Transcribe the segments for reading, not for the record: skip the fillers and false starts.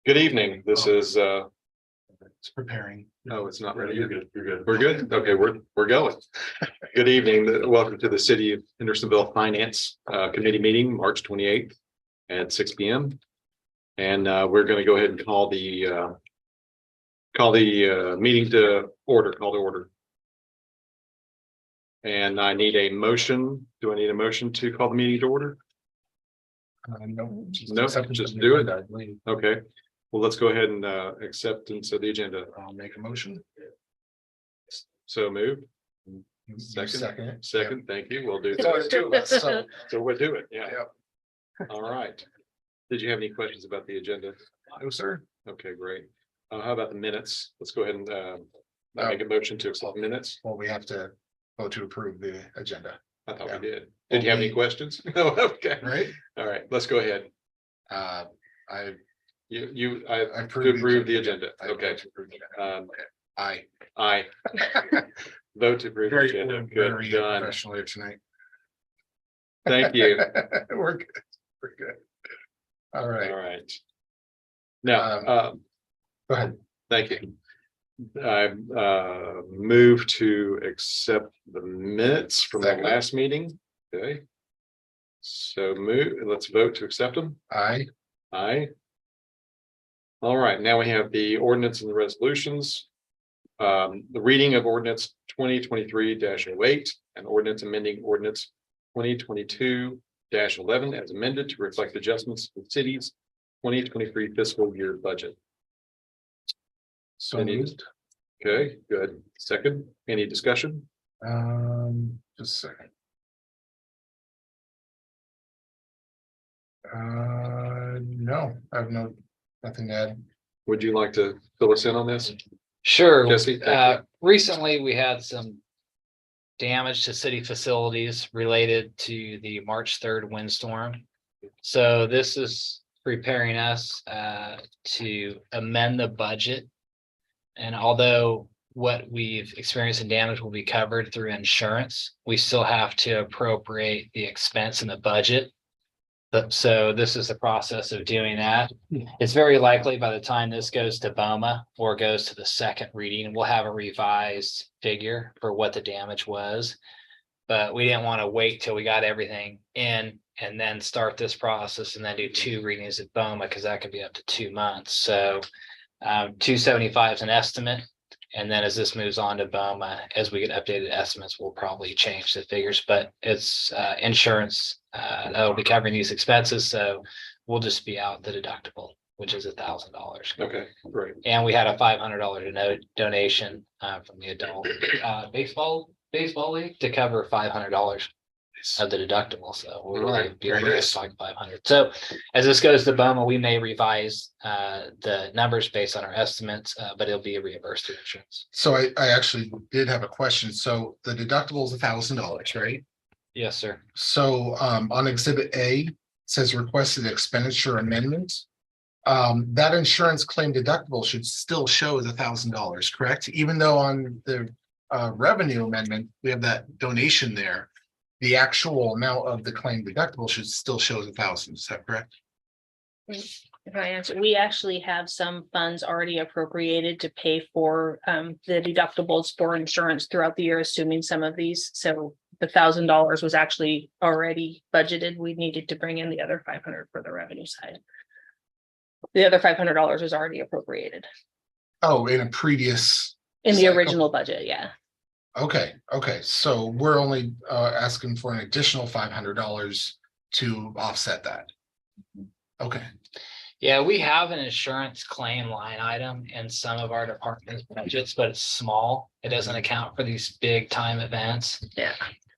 Good evening. This is, It's preparing. oh, it's not ready. You're good. You're good. We're good. Okay, we're going. Good evening. Welcome to the City of Hendersonville Finance Committee meeting, March 28th at 6 p.m. And we're going to go ahead and call the meeting to order, call to order. And I need a motion. Do I need a motion to call the meeting to order? No, No, just do it. Okay, well, let's go ahead and acceptance of the agenda. I'll make a motion. So move. You Second. Second. Thank you. We'll do It's always two of us, so. So we'll do it. Yeah. Yep. All right. Did you have any questions about the agenda? No, sir. Okay, great. How about the minutes? Let's go ahead and make a motion to accept minutes. Well, we have to vote to approve the agenda, I thought Yeah. we did. Did you have any questions? No, okay. right? All right, let's go ahead. I I approve to approve the agenda. I Okay. vote to approve the agenda. Aye. I vote to approve the Very, agenda. very Good, done. professional here tonight. Thank you. We're good. We're good. All right. All right. Now, Go ahead. thank you. I move to accept the minutes from the Second. last meeting. Okay. So let's vote to accept them. Aye. Aye. All right, now we have the ordinance and the resolutions. The reading of ordinance 2023-08 and ordinance amending ordinance 2022-11 as amended to reflect adjustments to the city's 2023 fiscal year budget. So Any- moved. Okay, good. Second, any discussion? Just a second. No, I have nothing to add. Would you like to fill us in on this? Sure. Jesse, thank Recently, we had some damage to city facilities related to the March 3rd windstorm. So this is preparing us to amend the budget. And although what we've experienced in damage will be covered through insurance, we still have to appropriate the expense in the budget. So this is the process of doing that. It's very likely by the time this goes to BOMA or goes to the second reading, we'll have a revised figure for what the damage was. But we didn't want to wait till we got everything in and then start this process and then do two readings at BOMA because that could be up to 2 months. So 275 is an estimate. And then as this moves on to BOMA, as we get updated estimates, we'll probably change the figures, but it's insurance that will be covering these expenses. So we'll just be out the deductible, which is $1,000. Okay, great. And we had a $500 donation from the adult baseball league to cover $500 of the deductible. So we'll Right, be very able to nice. get 500. So as this goes to BOMA, we may revise the numbers based on our estimates, but it'll be reimbursed through insurance. So I actually did have a question. So the deductible is $1,000, right? Yes, sir. So on exhibit A, it says requested expenditure amendment. That insurance claim deductible should still show as $1,000, correct? Even though on the revenue amendment, we have that donation there. The actual amount of the claim deductible should still show as 1,000. Is that correct? If I answer, we actually have some funds already appropriated to pay for the deductibles for insurance throughout the year, assuming some of these. So the $1,000 was actually already budgeted. We needed to bring in the other 500 for the revenue side. The other $500 was already appropriated Oh, in a previous, in the Cycle. original budget. Yeah. okay, so we're only asking for an additional $500 to offset that. Okay, Yeah, we have an insurance claim line item in some of our department budgets, but it's small. It doesn't account for these big time events. Yeah.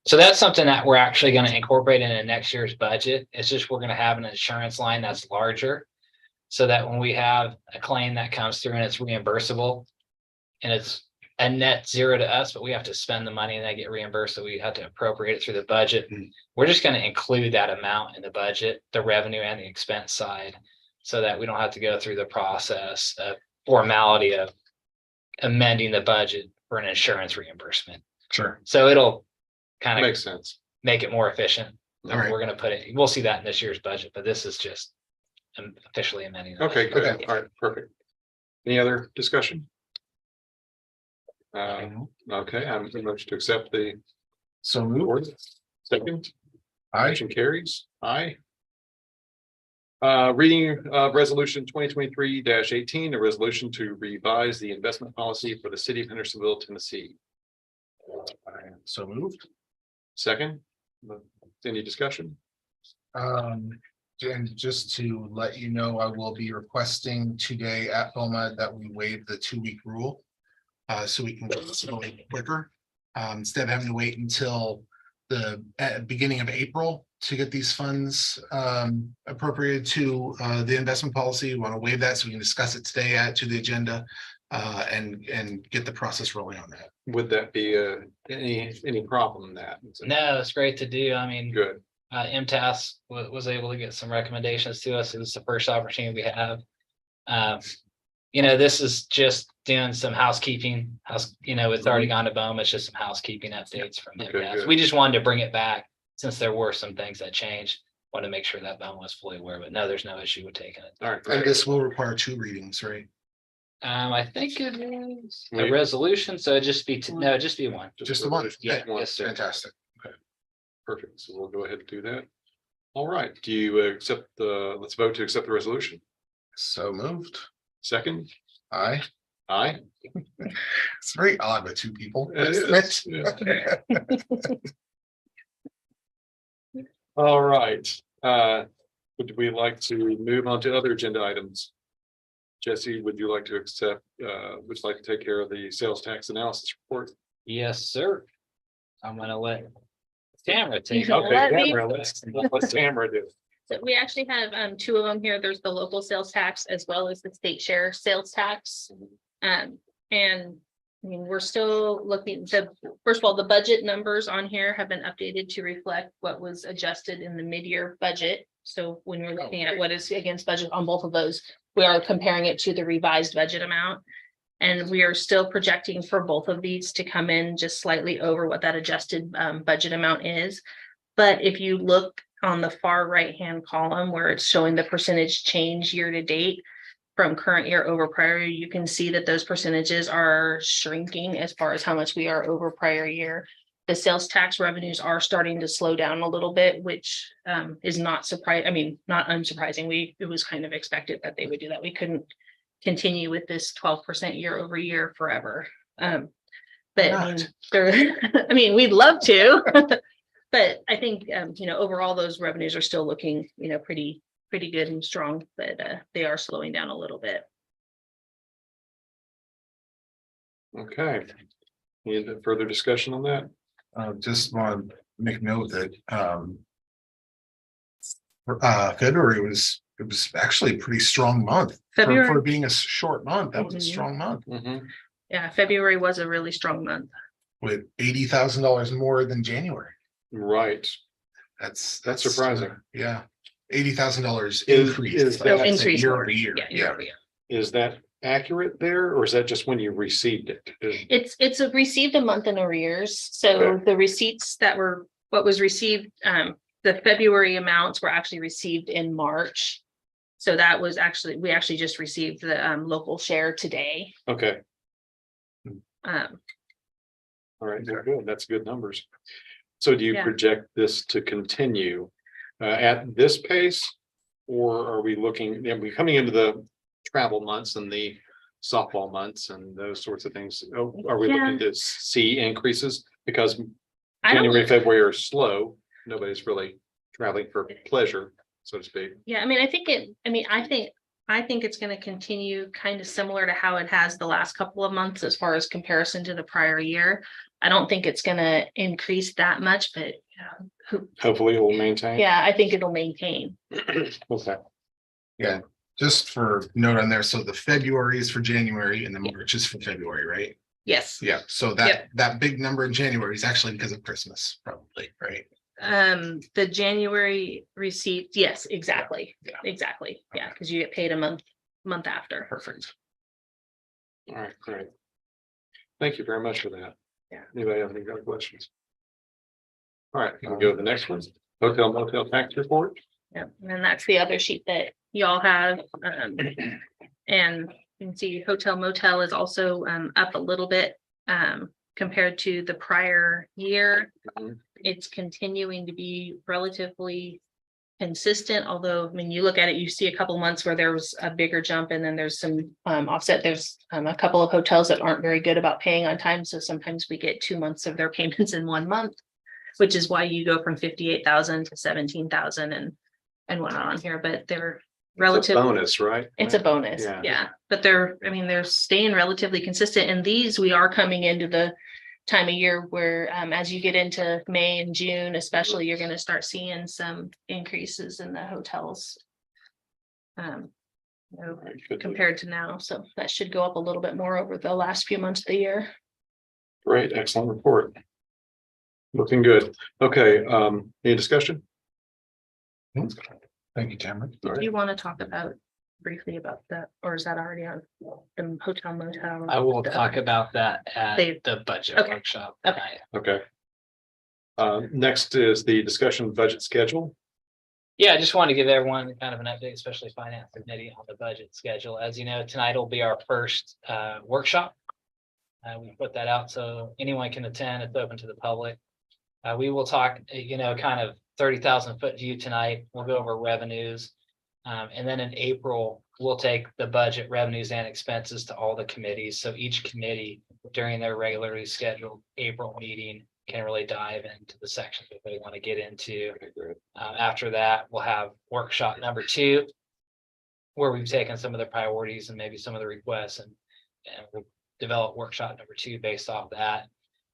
So that's something that we're actually going to incorporate into next year's budget. It's just we're going to have an insurance line that's larger. So that when we have a claim that comes through and it's reimbursable and it's a net zero to us, but we have to spend the money and they get reimbursed. So we have to appropriate it through the budget. We're just going to include that amount in the budget, the revenue and the expense side, so that we don't have to go through the process of formality of amending the budget for an insurance reimbursement. sure. So it'll kind of Makes sense. make it more efficient. All right. We're going to put it, we'll see that in this year's budget, but this is just officially amending. the Okay, budget. good. All right, perfect. Any other discussion? Okay, I'm motion to accept the So moved. ordinance. Second, Aye. motion carries. Aye. Reading of resolution 2023-18, a resolution to revise the investment policy for the city of Hendersonville, Tennessee. So moved. Second, any discussion? And just to let you know, I will be requesting today at BOMA that we waive the 2-week rule. So we can get this going quicker. Instead of having to wait until the beginning of April to get these funds appropriated to the investment policy. We want to waive that so we can discuss it today, add it to the agenda and get the process rolling on that. Would that be any problem in that? No, it's great to do. I mean, Good. MTS was able to get some recommendations to us. It's the first opportunity we have. This is just doing some housekeeping. It's already gone to BOEM. It's just some housekeeping updates from Okay, MTS. good. We just wanted to bring it back since there were some things that changed. Want to make sure that BOEM was fully aware, but no, there's no issue with taking it. All right. And great. this will require 2 readings, right? I think it is a Wait. resolution, so it'd just be, no, it'd just be one. Just the one? Yeah, Okay. yes, sir. Fantastic. Perfect. So we'll go ahead and do that. All right. Do you accept let's vote to accept the resolution. So moved. Second, Aye. aye. It's very odd with 2 people. It is, yeah. All right. Would we like to move on to other agenda items? Jesse, would you like to accept, would you like to take care of the sales tax analysis report? Yes, sir. I'm gonna let Tamara take. You it. can let me- Tamara, let's Tamara do. So we actually have 2 of them here. There's the local sales tax as well as the state share sales tax. And I mean, we're still looking, first of all, the budget numbers on here have been updated to reflect what was adjusted in the mid-year budget. So when we're looking at what is against budget on both of those, we are comparing it to the revised budget amount. And we are still projecting for both of these to come in just slightly over what that adjusted budget amount is. But if you look on the far right-hand column where it's showing the percentage change year to date from current year over prior, year, you can see that those percentages are shrinking as far as how much we are over prior year. The sales tax revenues are starting to slow down a little bit, which is not surprising. I mean, not unsurprising. It was kind of expected that they would do that. We couldn't continue with this 12% year over year forever. But I mean, I mean, we'd love to, but I think, overall, those revenues are still looking, pretty good and strong, but they are slowing down a little bit. Okay. Any further discussion on that? Just want to make note that February was actually a pretty strong month. For February, being a short month, that was a Mhm. strong month Mhm. yeah, February was a really strong month. with $80,000 more than January. Right. That's surprising. Yeah, $80,000 Is increase. that- Like, Increase year more. over year. Yeah, Yeah. year. Is that accurate there, or is that just when you received it? It's received a month in arrears, so Okay. the receipts what was received, the February amounts were actually received in March. So that was we actually just received the local share today. Okay, Um, all right, well, good. That's good numbers. So do you Yeah. project this to continue at this pace? Or are we looking, we're coming into the travel months and the softball months and those sorts of things? Are we looking to see increases? Because I don't, January, February are slow. Nobody's really traveling for pleasure, so to speak. yeah, I mean, I think it's gonna continue kind of similar to how it has the last couple of months as far as comparison to the prior year. I don't think it's gonna increase that much, but Hopefully it will maintain. yeah, I think it'll maintain. Okay, Just for note on there, so the February is for January and the March is for February, right? Yes. Yeah, so that big number in January is actually because of Christmas, probably, right? The January receipt, yes, exactly, Yeah. exactly, yeah, because you get paid a month after. Perfect. all right, great. Thank you very much for that. Yeah. Anybody have any other questions? All right, we can go to the next one. Hotel motel tax report. Yeah, and that's the other sheet that y'all have, and you can see hotel motel is also up a little bit compared to the prior year. Mhm. It's continuing to be relatively consistent, although when you look at it, you see a couple months where there was a bigger jump and then there's some offset. There's a couple of hotels that aren't very good about paying on time. So sometimes we get 2 months of their payments in 1 month, which is why you go from 58,000 to 17,000 and whatnot on here, but they're It's a relative. bonus, right? It's a bonus, Yeah. yeah, but they're staying relatively consistent, and these, we are coming into the time of year where, as you get into May and June, especially, you're gonna start seeing some increases in the hotels. Very good. Compared to now, so that should go up a little bit more over the last few months of the year. Great, excellent report. Looking good. Okay, any discussion? Thank you, Tamara. All Do you right. want to talk about briefly about that, or is that already on the hotel motel? I will talk about that They- at the budget Okay. workshop. Okay. tonight. Okay. Next is the discussion budget schedule. Yeah, I just wanted to give everyone kind of an update, especially finance committee on the budget schedule. As you know, tonight will be our first workshop. We put that out so anyone can attend. It's open to the public. We will talk, kind of 30,000 foot view tonight. We'll go over revenues. And then in April, we'll take the budget revenues and expenses to all the committees. So each committee during their regularly scheduled April meeting can really dive into the sections that they want to get into. Okay, great. After that, we'll have workshop number 2, where we've taken some of the priorities and maybe some of the requests and we'll develop workshop number 2 based off that.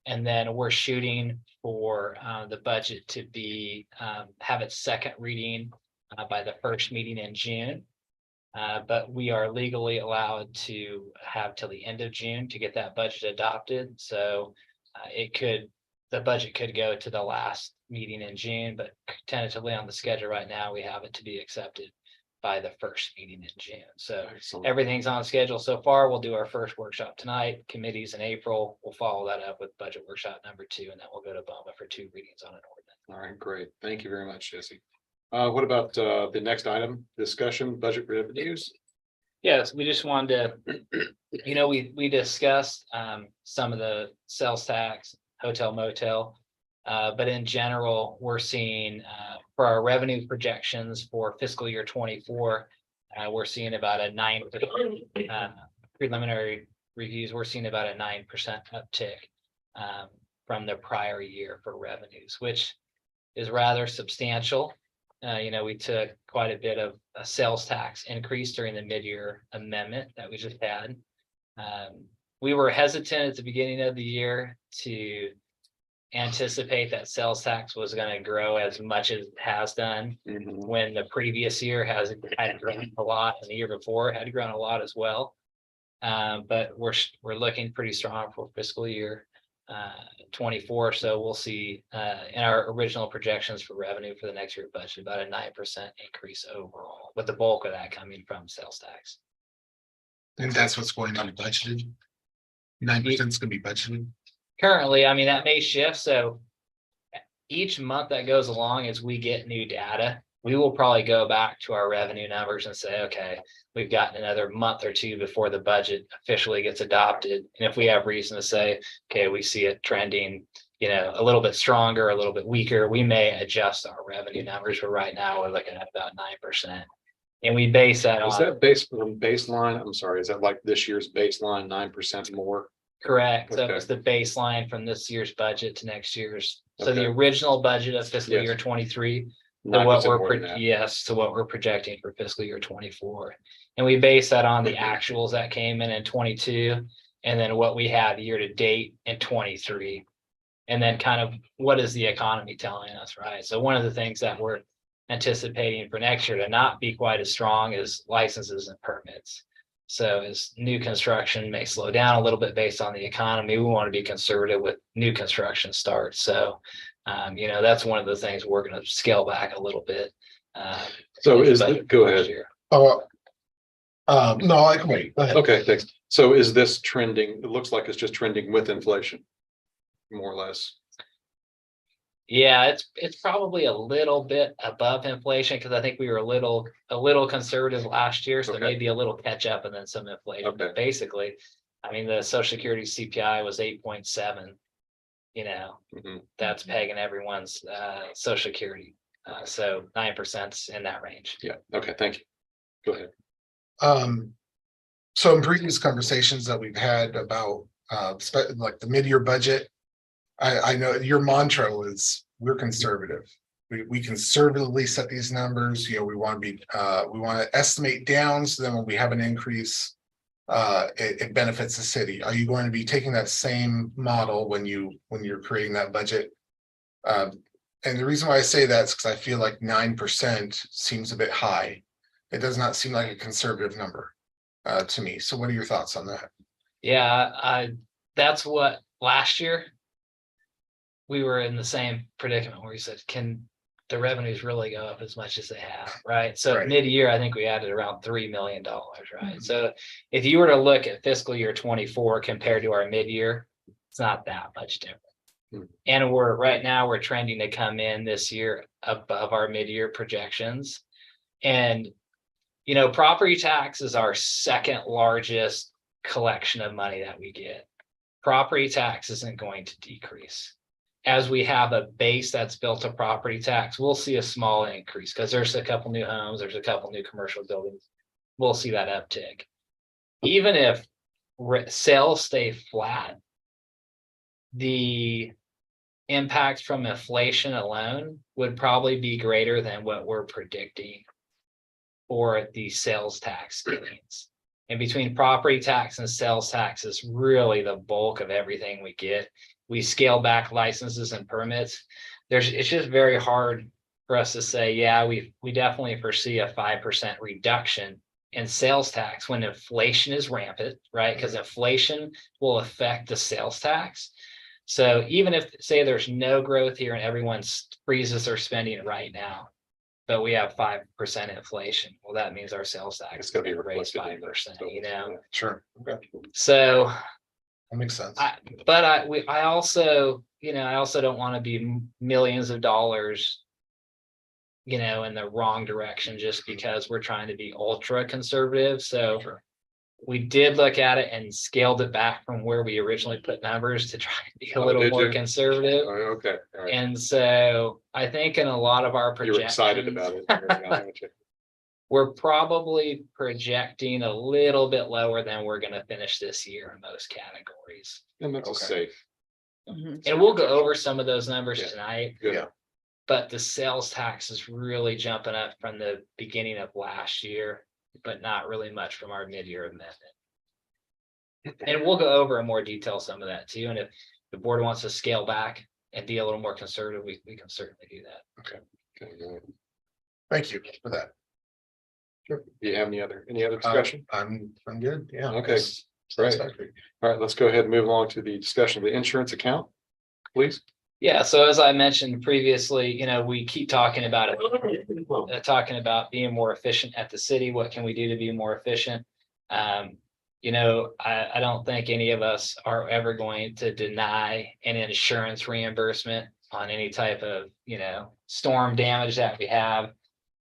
And then we're shooting for the budget to be have its second reading by the first meeting in June. But we are legally allowed to have till the end of June to get that budget adopted. So the budget could go to the last meeting in June, but tentatively on the schedule right now, we have it to be accepted by the first meeting in June. So Excellent. everything's on schedule so far. We'll do our first workshop tonight, committees in April. We'll follow that up with budget workshop number 2, and then we'll go to BOMA for 2 readings on an ordinance. All right, great. Thank you very much, Jesse. What about the next item, discussion, budget revenues? Yes, we just wanted to, we discussed some of the sales tax, hotel motel. But in general, we're seeing for our revenue projections for fiscal year 24, we're seeing about a 9% preliminary reviews. We're seeing about a 9% uptick from the prior year for revenues, which is rather substantial. We took quite a bit of a sales tax increase during the mid-year amendment that we just had. We were hesitant at the beginning of the year to anticipate that sales tax was going to grow as much as it has done, when the previous year had grown a lot and the year before had grown a lot as well. But we're looking pretty strong for fiscal year 24. So we'll see in our original projections for revenue for the next year budget about a 9% increase overall, with the bulk of that coming from sales tax. And that's what's going on budgeted. 9% is gonna be budgeted. Currently, I mean, that may shift. So each month that goes along, as we get new data, we will probably go back to our revenue numbers and say, okay, we've got another month or 2 before the budget officially gets adopted. And if we have reason to say, okay, we see it trending, a little bit stronger, a little bit weaker, we may adjust our revenue numbers. But right now we're looking at about 9%. And we base that Is on, that based on baseline? I'm sorry, is that like this year's baseline 9% more? correct. So Okay. it's the baseline from this year's budget to next year's. So the Okay. original budget of fiscal Yes. year 23 to 9% what more than that. yes, to what we're projecting for fiscal year 24. And we base that on the actuals that came in 22, and then what we have year to date in 23. And then kind of what is the economy telling us, right? So one of the things that we're anticipating for next year to not be quite as strong is licenses and permits. So as new construction may slow down a little bit based on the economy, we want to be conservative with new construction starts. So that's one of the things we're going to scale back a little bit. So in is, budget go for next ahead. year. No, I can wait. Go ahead. Okay, thanks. So is this trending? It looks like it's just trending with inflation, more or less. Yeah, it's probably a little bit above inflation because I think we were a little conservative last year, so Okay. maybe a little catch up and then some inflation. Okay. But basically, I mean, the social security CPI was 8.7. You know, Mhm. that's pegging everyone's social security. So 9% in that range. Yeah, okay, thank you. Go ahead. So in previous conversations that we've had about like the mid-year budget. I know your mantra was, we're conservative. We conservatively set these numbers, you know, we want to be, we want to estimate down, so then when we have an increase. It benefits the city. Are you going to be taking that same model when you're creating that budget? And the reason why I say that is because I feel like 9% seems a bit high. It does not seem like a conservative number to me. So what are your thoughts on that? Yeah, that's what last year. We were in the same predicament where we said, can the revenues really go up as much as they have, right? So Right. mid-year, I think we added around $3 million, right? So if you were to look at fiscal year 24 compared to our mid-year, it's not that much different. Hmm. And right now, we're trending to come in this year above our mid-year projections. And, you know, property tax is our second largest collection of money that we get. Property tax isn't going to decrease. As we have a base that's built to property tax, we'll see a small increase because there's a couple new homes, there's a couple new commercial buildings. We'll see that uptick. Even if sales stay flat, the impact from inflation alone would probably be greater than what we're predicting for the sales tax gains. And between property tax and sales tax is really the bulk of everything we get. We scale back licenses and permits. It's just very hard for us to say, yeah, we definitely foresee a 5% reduction in sales tax when inflation is rampant, right? Because inflation will affect the sales tax. So even if, say, there's no growth here and everyone freezes their spending right now, but we have 5% inflation, well, that means our sales tax It's is gonna be going to raise reflected in 5%, the- you know? Sure. Okay, So that makes sense. I also, you know, I also don't want to be millions of dollars, you know, in the wrong direction just because we're trying to be ultra conservative. So Sure. we did look at it and scaled it back from where we originally put numbers to try and be a Oh, little did more you? conservative. Oh, okay, all right. And so I think in a lot of our You were excited projections, about it. we're probably projecting a little bit lower than we're going to finish this year in most categories. And that's a Okay. safe. Mhm. And we'll go over some of those numbers Yeah. tonight, Good. Yeah. but the sales tax is really jumping up from the beginning of last year, but not really much from our mid-year amendment. And we'll go over in more detail some of that too. And if the board wants to scale back and be a little more conservative, we can certainly do that. Okay, good. Thank you for that. Sure. Do you have any other discussion? I'm good, yeah. Okay, That's great. satisfactory. All right, let's go ahead and move along to the discussion of the insurance account, please. Yeah, so as I mentioned previously, you know, we keep talking about it, talking about being more efficient at the city. What can we do to be more efficient? You know, I don't think any of us are ever going to deny an insurance reimbursement on any type of, you know, storm damage that we have.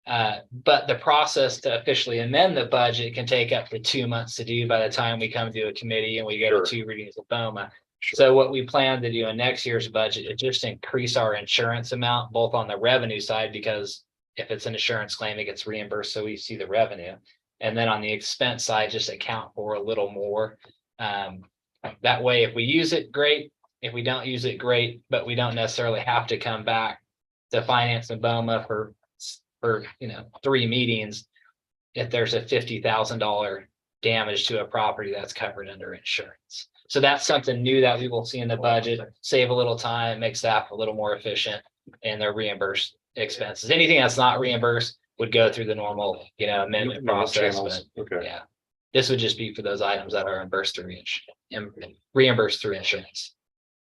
But the process to officially amend the budget can take up to 2 months to do by the time we come to a committee and we go Sure. to 2 readings of BOMA. Sure. So what we plan to do in next year's budget is just increase our insurance amount, both on the revenue side, because if it's an insurance claim, it gets reimbursed, so we see the revenue. And then on the expense side, just account for a little more. That way, if we use it, great. If we don't use it, great, but we don't necessarily have to come back to finance and BOMA for, you know, 3 meetings. If there's a $50,000 damage to a property that's covered under insurance. So that's something new that we will see in the budget, save a little time, make staff a little more efficient in their reimbursed expenses. Anything that's not reimbursed would go through the normal, you know, amendment Normal process, channels. but Okay, yeah. This would just be for those items that are reimbursed through insurance.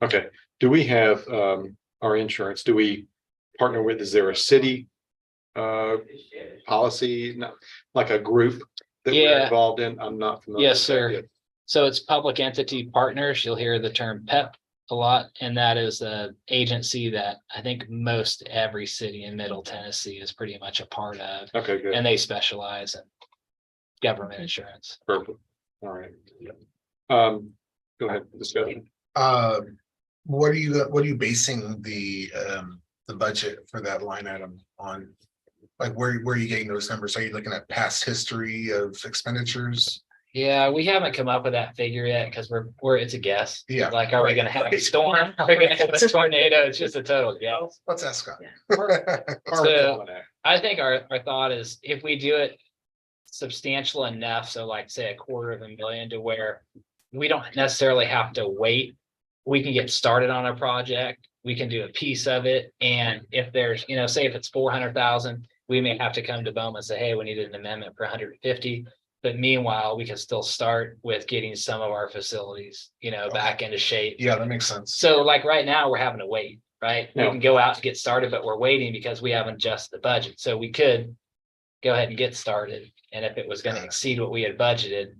okay. Do we have our insurance? Do we partner with, is there a city policy, no, like a group that we're Yeah. involved in? I'm not familiar. Yes, with that sir. yet. So it's public entity partners. You'll hear the term PEP a lot, and that is a agency that I think most every city in Middle Tennessee is pretty much a part of, Okay, good. and they specialize in government insurance. Perfect. All right. Go ahead, discussion. What are you basing the budget for that line item on? Like, where are you getting those numbers? Are you looking at past history of expenditures? Yeah, we haven't come up with that figure yet because it's a guess. Yeah. Like, are we gonna have a storm? Are we gonna have a tornado? It's just a total guess. Let's ask Scott. So I think our thought is if we do it substantial enough, so like say $250,000 to where we don't necessarily have to wait. We can get started on a project, we can do a piece of it, and if there's, say if it's 400,000, we may have to come to Bowman and say, hey, we need an amendment for 150. But meanwhile, we can still start with getting some of our facilities, back into shape. Yeah, that makes sense. So like right now, we're having to wait, right? We Yeah. can go out to get started, but we're waiting because we haven't adjusted the budget. So we could go ahead and get started. And if it was going to exceed what we had budgeted,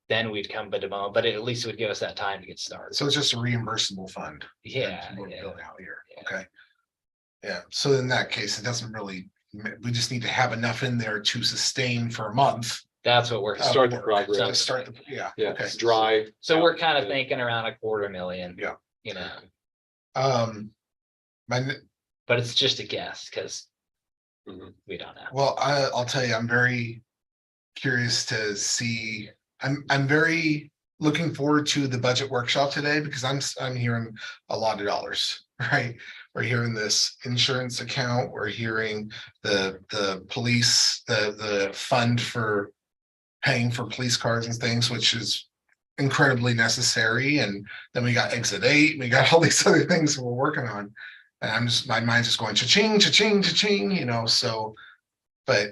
then we'd come to Bowman, but at least it would give us that time to get started. So it's just a reimbursable fund. Yeah, We're yeah. building out here. Yeah. Okay. Yeah, so in that case, it doesn't really, we just need to have enough in there to sustain for a month. That's what we're. Start the work, progress. To start the, yeah. Yeah, Okay. it's dry. So we're kind of thinking around $250,000. Yeah. Yeah. My, But it's just a guess because Mhm. we don't know. well, I'll tell you, I'm very curious to see, I'm very looking forward to the budget workshop today because I'm hearing a lot of dollars, right? We're hearing this insurance account, we're hearing the police, the fund for paying for police cars and things, which is incredibly necessary. And then we got exit 8, we got all these other things that we're working on. And my mind's just going cha-ching, cha-ching, cha-ching, so, but,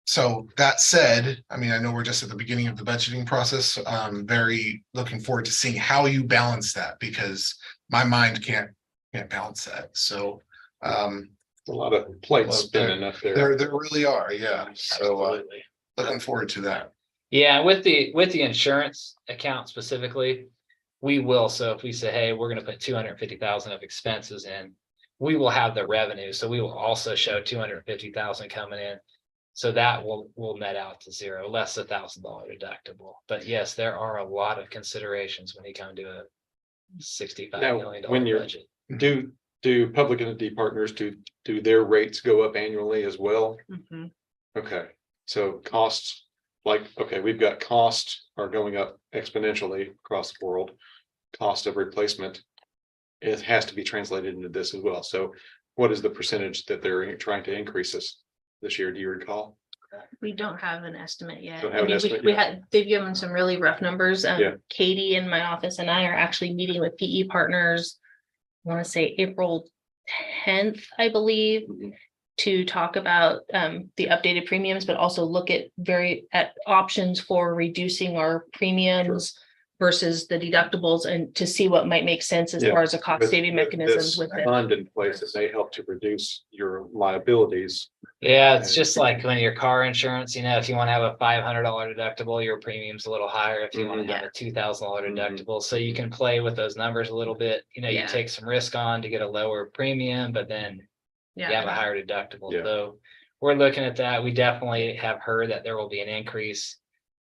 so that said, I mean, I know we're just at the beginning of the budgeting process. I'm very looking forward to seeing how you balance that because my mind can't balance that. So, A lot of plates Well, spinning up there. there really are, yeah. So, Absolutely. looking forward to that. Yeah, with the insurance account specifically, we will. So if we say, hey, we're gonna put 250,000 of expenses in, we will have the revenue. So we will also show 250,000 coming in. So that will net out to zero, less $1,000 deductible. But yes, there are a lot of considerations when you come to a $65 Now, million when you're- budget. Do public entity partners, do their rates go up annually as well? Mhm. Okay, so costs, we've got costs are going up exponentially across the world. Cost of replacement. It has to be translated into this as well. So what is the percentage that they're trying to increase this year? Do you recall? We don't have an estimate yet. Don't have an estimate We yet. had, they've given some really rough numbers. Yeah. Katie in my office and I are actually meeting with PE partners. I want to say April 10th, I believe, Mhm. to talk about the updated premiums, but also look at options for reducing our premiums versus the deductibles and to see what might make sense as Yeah, far as a cost saving mechanisms with it. Fund in place that may help to reduce your liabilities. Yeah, it's just like when your car insurance, if you want to have a $500 deductible, your premium's a little higher. If you want Mhm. to have a $2,000 Mhm. deductible, so you can play with those numbers a little bit. You Yeah. take some risk on to get a lower premium, but then you have a higher deductible. Yeah. So we're looking at that. We definitely have heard that there will be an increase.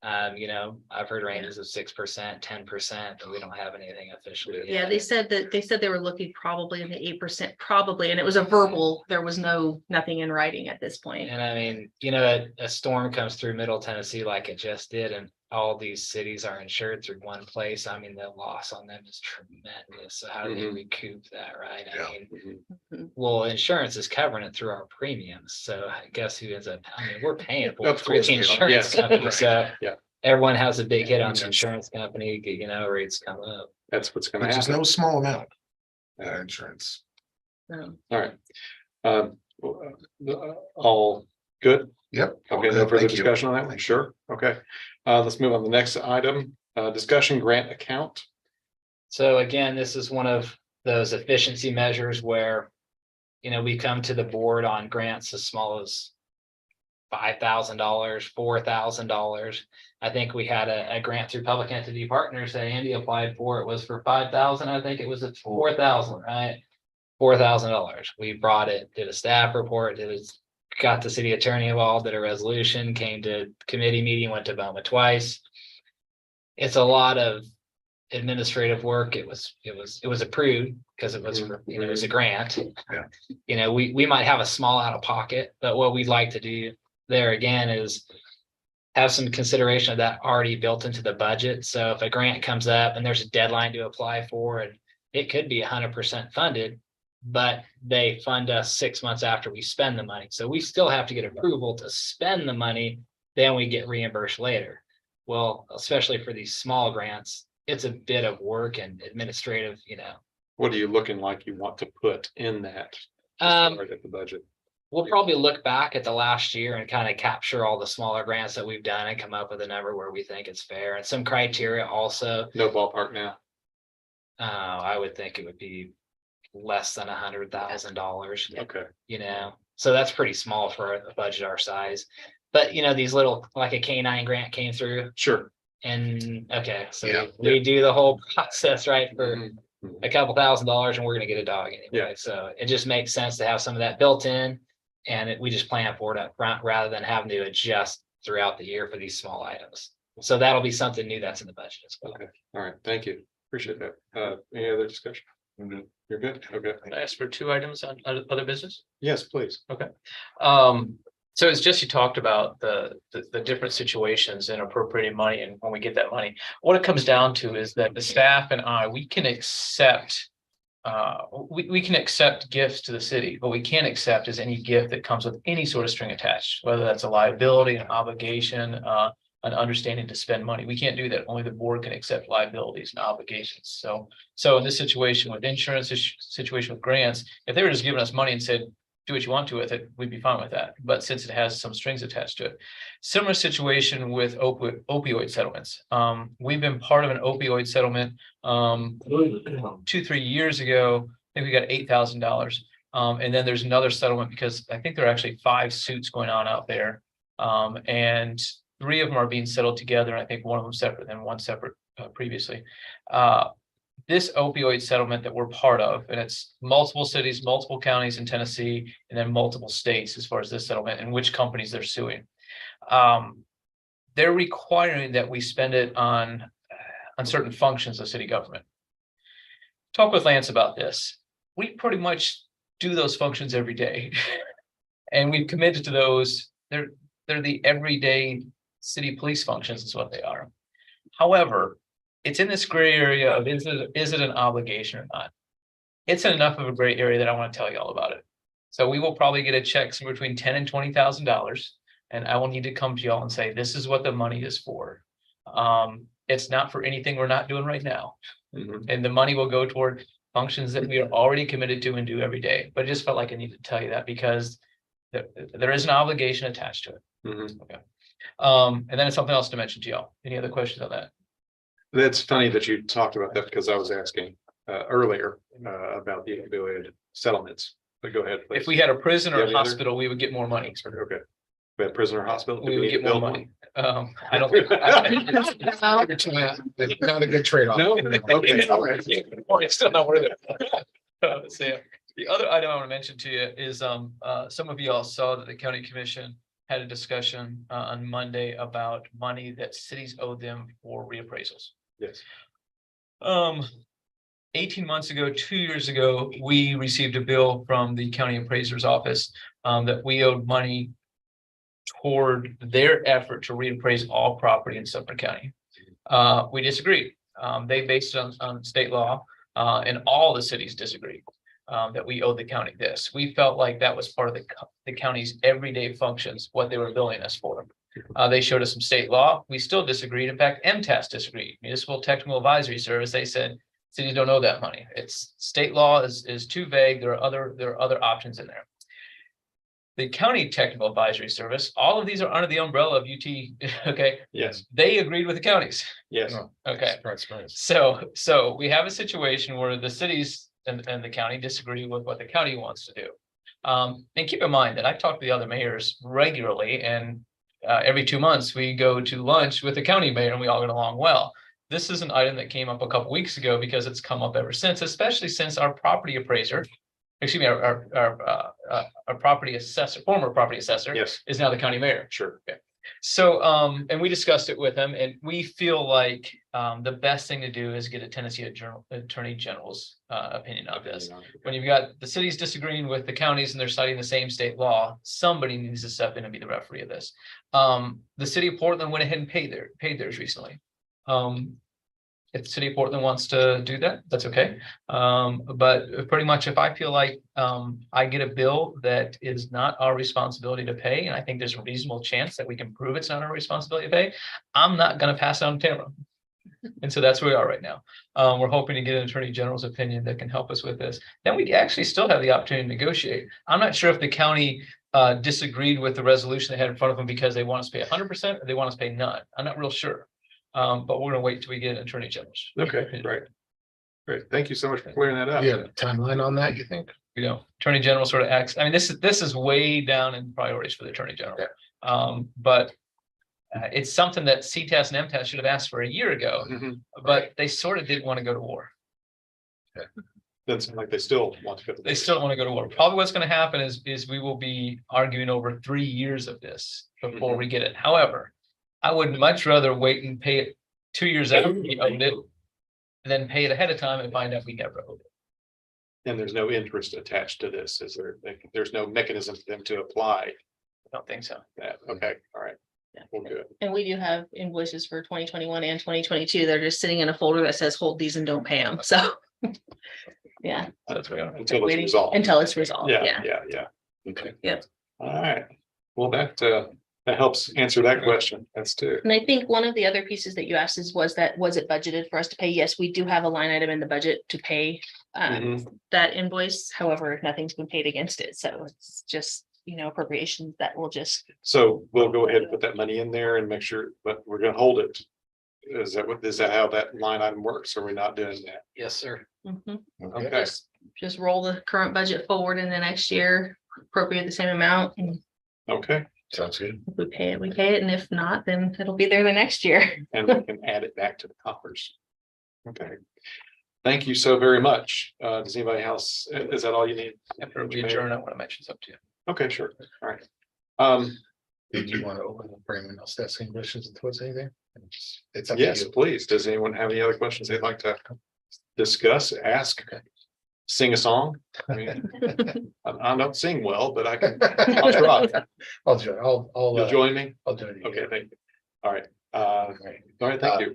I've heard ranges of 6%, 10%, but we don't have anything officially. Yeah, yet. they said they were looking probably in the 8%, probably, and it was a verbal, there was nothing in writing at this point. And I mean, a storm comes through Middle Tennessee like it just did, and all these cities are insured through one place. I mean, the loss on them is tremendous. So how do they Mhm. recoup that, right? Yeah. I mean, Mhm. well, insurance is covering it through our premiums. So I guess who ends up, we're paying for it Of through course the we are. insurance Yes, company. right. So Yeah. everyone has a big hit on Makes the sense. insurance company, rates come up. That's what's gonna Which is happen. no small amount. Insurance. Um, All right. All good? Yep. Okay, no further Thank you. discussion on that one? Sure. Okay. Let's move on to the next item, discussion grant account. So again, this is one of those efficiency measures where, we come to the board on grants as small as $5,000, $4,000. I think we had a grant through Public Entity Partners that Andy applied for. It was for 5,000. I think it was at 4,000, right? $4,000. We brought it, did a staff report, got the city attorney involved, did a resolution, came to committee meeting, went to Boma twice. It's a lot of administrative work. It was approved because it was, it was a grant. Yeah. We might have a small out of pocket, but what we'd like to do there again is have some consideration of that already built into the budget. So if a grant comes up and there's a deadline to apply for, and it could be 100% funded, but they fund us 6 months after we spend the money. So we still have to get approval to spend the money, then we get reimbursed later. Well, especially for these small grants, it's a bit of work and administrative, What are you looking like you want to put in that? Right at the budget. We'll probably look back at the last year and kind of capture all the smaller grants that we've done and come up with a number where we think it's fair, and some criteria also. No ballpark now. I would think it would be less than $100,000, Okay. so that's pretty small for a budget our size. But these little, like a K-9 grant came through, Sure. and so Yeah. we do the whole process, right, for Mhm. a couple $1,000s, and we're gonna get a dog anyway. Yeah. So it just makes sense to have some of that built in, and we just plan for it up front rather than having to adjust throughout the year for these small items. So that'll be something new that's in the budget as well. Okay. All right. Thank you. Appreciate that. Any other discussion? You're good? Okay. Can I ask for 2 items on other business? Yes, please. So it's just, you talked about the different situations in appropriating money and when we get that money. What it comes down to is that the staff and we can accept, we can accept gifts to the city. What we can't accept is any gift that comes with any sort of string attached, whether that's a liability, an obligation, an understanding to spend money. We can't do that. Only the board can accept liabilities and obligations. So in this situation with insurance, this situation with grants, if they were just giving us money and said, do what you want to with it, we'd be fine with that. But since it has some strings attached to it. Similar situation with opioid settlements. We've been part of an opioid settlement 2-3 years ago. I think we got $8,000. And then there's another settlement because I think there are actually 5 suits going on out there. And 3 of them are being settled together. I think one of them separate and one separate previously. This opioid settlement that we're part of, and it's multiple cities, multiple counties in Tennessee, and then multiple states as far as this settlement and which companies they're suing. They're requiring that we spend it on certain functions of city government. Talk with Lance about this. We pretty much do those functions every day. And we've committed to those. They're the everyday city police functions is what they are. However, it's in this gray area of is it an obligation or not? It's enough of a gray area that I want to tell you all about it. So we will probably get a check somewhere between $10,000 and $20,000, and I will need to come to y'all and say, this is what the money is for. It's not for anything we're not doing right now. Mhm. And the money will go toward functions that we are already committed to and do every day. But I just felt like I needed to tell you that because there is an obligation attached to it. Mhm. Okay. And then it's something else to mention to y'all. Any other questions on that? That's funny that you talked about that because I was asking earlier about the opioid settlements. But go ahead, please. If we had a prison or You a have any other- hospital, we would get more money. Okay. We have prisoner hospital. Do We would need to get more build money. one? I don't think. Not a good trade-off. No? Okay. All right. It's still not worth it. So the other item I want to mention to you is some of you all saw that the county commission had a discussion on Monday about money that cities owe them for reappraisals. Yes. 18 months ago, 2 years ago, we received a bill from the county appraiser's office that we owed money toward their effort to reappraise all property in Sumner County. We disagreed. They based it on state law, and all the cities disagreed that we owed the county this. We felt like that was part of the county's everyday functions, what they were billing us for. They showed us some state law. We still disagreed. In fact, MTAS disagreed. Municipal Technical Advisory Service. They said cities don't owe that money. It's state law is too vague. There are other options in there. The County Technical Advisory Service, all of these are under the umbrella of UT. Okay. Yes. They agreed with the counties. Yes. Okay. Surprise. So we have a situation where the cities and the county disagree with what the county wants to do. And keep in mind that I talk to the other mayors regularly, and every 2 months we go to lunch with the county mayor and we all get along well. This is an item that came up a couple weeks ago because it's come up ever since, especially since our property appraiser, excuse me, our property assessor, former property assessor Yes, is now the county mayor. sure. So, and we discussed it with him, and we feel like the best thing to do is get a Tennessee Attorney General's opinion on this. When you've got the cities disagreeing with the counties and they're citing the same state law, somebody needs to step in and be the referee of this. The city of Portland went ahead and paid theirs recently. If the city of Portland wants to do that, that's okay. But pretty much if I feel like I get a bill that is not our responsibility to pay, and I think there's a reasonable chance that we can prove it's not our responsibility to pay, I'm not gonna pass it on to Tamara. And so that's where we are right now. We're hoping to get an attorney general's opinion that can help us with this. Then we actually still have the opportunity to negotiate. I'm not sure if the county disagreed with the resolution they had in front of them because they want us to pay 100% or they want us to pay none. I'm not real sure. But we're gonna wait till we get an attorney general's. Okay, great. Great. Thank you so much for clearing that up. You have a timeline on that, you think? You know, attorney general sort of acts, I mean, this is way down in priorities for the attorney general. But it's something that CTAS and MTAS should have asked for a year ago, Mhm. but they sort of didn't want to go to war. Doesn't seem like they still want to go to. They still want to go to war. Probably what's going to happen is we will be arguing over 3 years of this before we get it. However, I would much rather wait and pay it 2 years after we owned it than pay it ahead of time and find out we never owed it. And there's no interest attached to this, is there? There's no mechanism for them to apply I don't think so. that. Okay, all right. Yeah. Well, good. And we do have invoices for 2021 and 2022. They're just sitting in a folder that says hold these and don't pay them. So. Yeah, That's where we are. Until it's waiting resolved. until it's resolved. Yeah. Yeah. Okay. Yep. All right. Well, that helps answer that question. That's too. And I think one of the other pieces that you asked was it budgeted for us to pay? Yes, we do have a line item in the budget to pay that invoice. However, nothing's been paid against it. So it's just, appropriations that will just. So we'll go ahead and put that money in there and make sure, but we're gonna hold it. Is that how that line item works? Are we not doing that? Yes, sir. Okay. Just roll the current budget forward in the next year, appropriate the same amount. And Okay. Sounds good. if we pay it. And if not, then it'll be there the next year. And we can add it back to the coffers. Okay. Thank you so very much. Does anybody else, is that all you need? After we adjourn, I want to mention something to you. Okay, sure. All right. Did you want to open the frame and else ask any questions towards anything? It's up to Yes, you. please. Does anyone have any other questions they'd like to discuss, ask, sing a song? I mean, I don't sing well, but I can, I'll try. I'll join, You'll join me? I'll join you. Okay, thank you. All right. All right. All right, thank you.